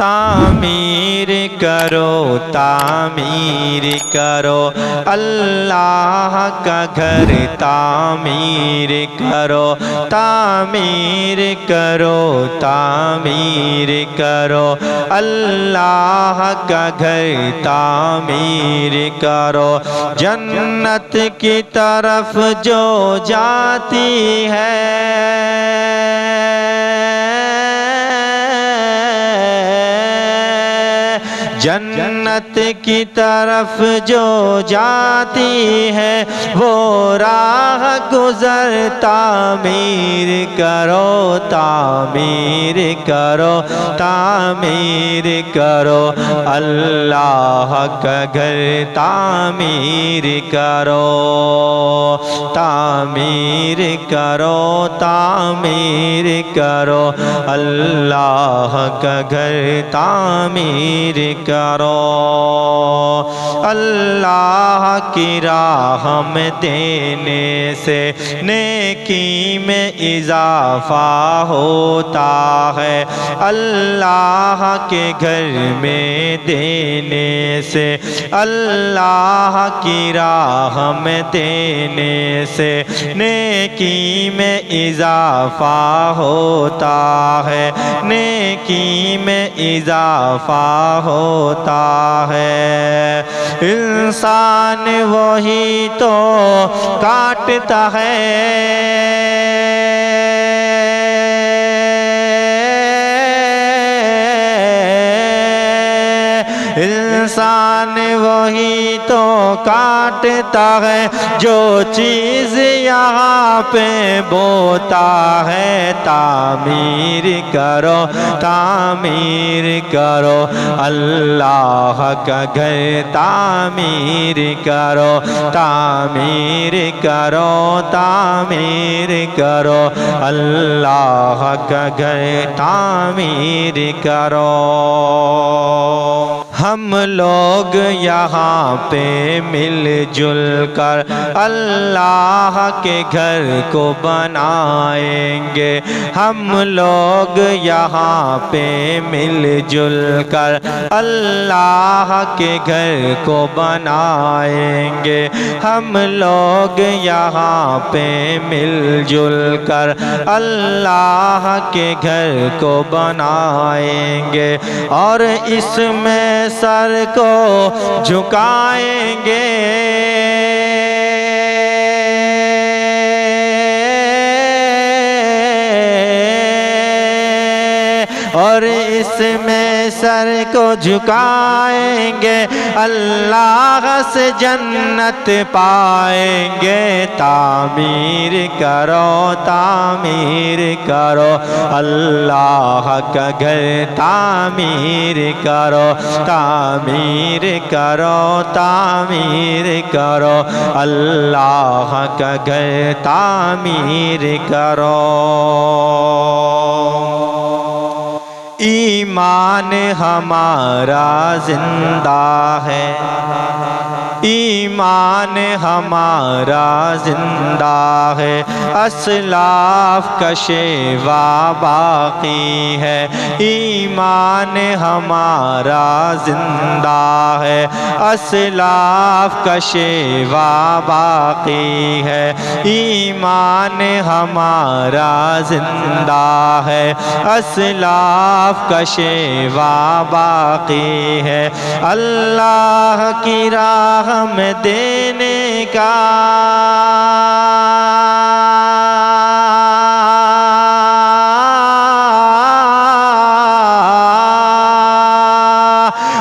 تعمیر کرو تعمیر کرو اللہ کا گھر تعمیر کرو تعمیر کرو تعمیر کرو اللہ کا گھر تعمیر کرو جنت کی طرف جو جاتی ہے جنت کی طرف جو جاتی ہے وہ راہ گزر تعمیر کرو تعمیر کرو تعمیر کرو اللہ کا گھر تعمیر کرو تعمیر کرو تعمیر کرو اللہ کا گھر تعمیر کرو اللہ کی راہ میں دینے سے نیکی میں اضافہ ہوتا ہے اللہ کے گھر میں دینے سے اللہ کی راہ میں دینے سے نیکی میں اضافہ ہوتا ہے نیکی میں اضافہ ہوتا ہے انسان وہی تو کاٹتا ہے انسان وہی تو کاٹتا ہے جو چیز یہاں پہ بوتا ہے تعمیر کرو تعمیر کرو اللہ کا گھر تعمیر کرو تعمیر کرو تعمیر کرو اللہ کا گھر تعمیر کرو ہم لوگ یہاں پہ مل جل کر اللہ کے گھر کو بنائیں گے ہم لوگ یہاں پہ مل جل کر اللہ کے گھر کو بنائیں گے ہم لوگ یہاں پہ مل جل کر اللہ کے گھر کو بنائیں گے اور اس میں سر کو جھکائیں گے اور اس میں سر کو جھکائیں گے اللہ سے جنت پائیں گے تعمیر کرو تعمیر کرو اللہ کا گھر تعمیر کرو تعمیر کرو تعمیر کرو اللہ کا گھر تعمیر کرو ایمان ہمارا زندہ ہے ایمان ہمارا زندہ ہے اسلاف کا شیوا باقی ہے ایمان ہمارا زندہ ہے اسلاف کا شیوا باقی ہے ایمان ہمارا زندہ ہے اسلاف کا شیوا باقی ہے اللہ کی راہ میں دینے کا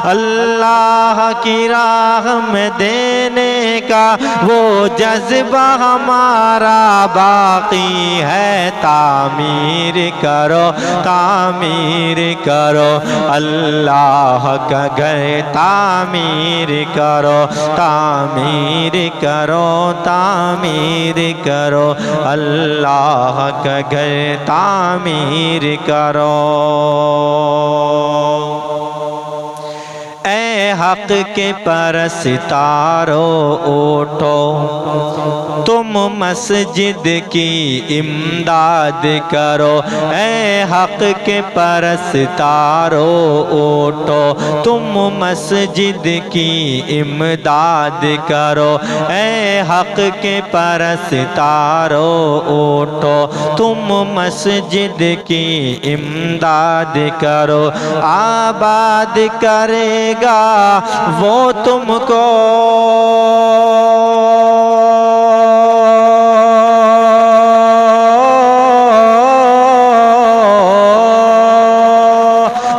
اللہ کی راہ میں دینے کا وہ جذبہ ہمارا باقی ہے تعمیر کرو تعمیر کرو اللہ کا گھر تعمیر کرو تعمیر کرو تعمیر کرو اللہ کا گھر تعمیر کرو حق کے پرستارو اٹھو، تم مسجد کی امداد کرو، اے حق کے پرستارو اٹھو، تم مسجد کی امداد کرو، اے حق کے پرستارو اٹھو، تم مسجد کی امداد کرو، آباد کرے گا وہ تم کو،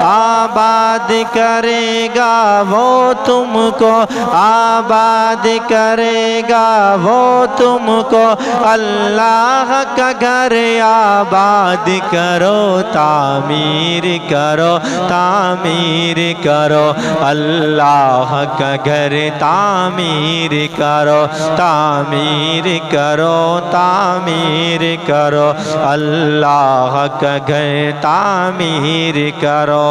آباد کرے گا وہ تم کو، آباد کرے گا وہ تم کو، اللہ کا گھر آباد کرو، تعمیر کرو، تعمیر کرو، اللہ کا گھر تعمیر کرو، تعمیر کرو، تعمیر کرو، اللہ کا گھر تعمیر کرو۔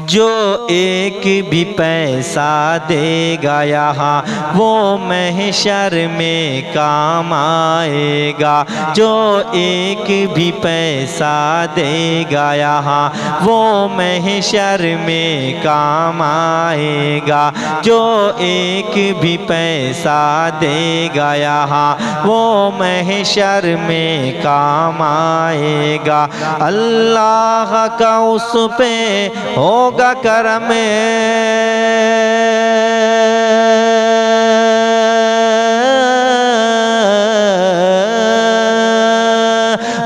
جو ایک بھی پیسہ دے گا یہاں وہ محشر میں کام آئے گا، جو ایک بھی پیسہ دے گا یہاں وہ محشر میں کام آئے گا، جو ایک بھی پیسہ دے گا یہاں وہ محشر میں کام آئے گا، اللہ کا اس پہ ہوگا کرم،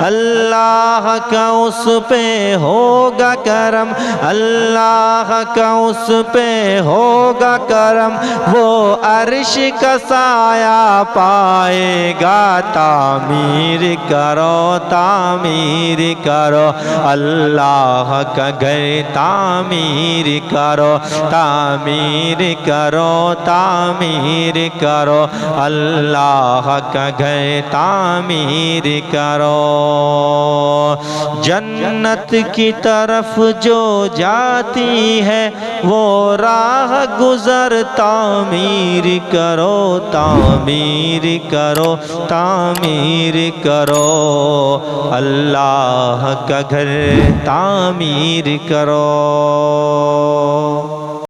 اللہ کا اس پہ ہوگا کرم، اللہ کا اس پہ ہوگا کرم، وہ عرش کا سایہ پائے گا، تعمیر کرو، تعمیر کرو، اللہ کا گھر تعمیر کرو، تعمیر کرو، تعمیر کرو، اللہ کا گھر تعمیر کرو۔ جنت کی طرف جو جاتی ہے وہ راہ گزر تعمیر کرو، تعمیر کرو، تعمیر کرو، اللہ کا گھر تعمیر کرو۔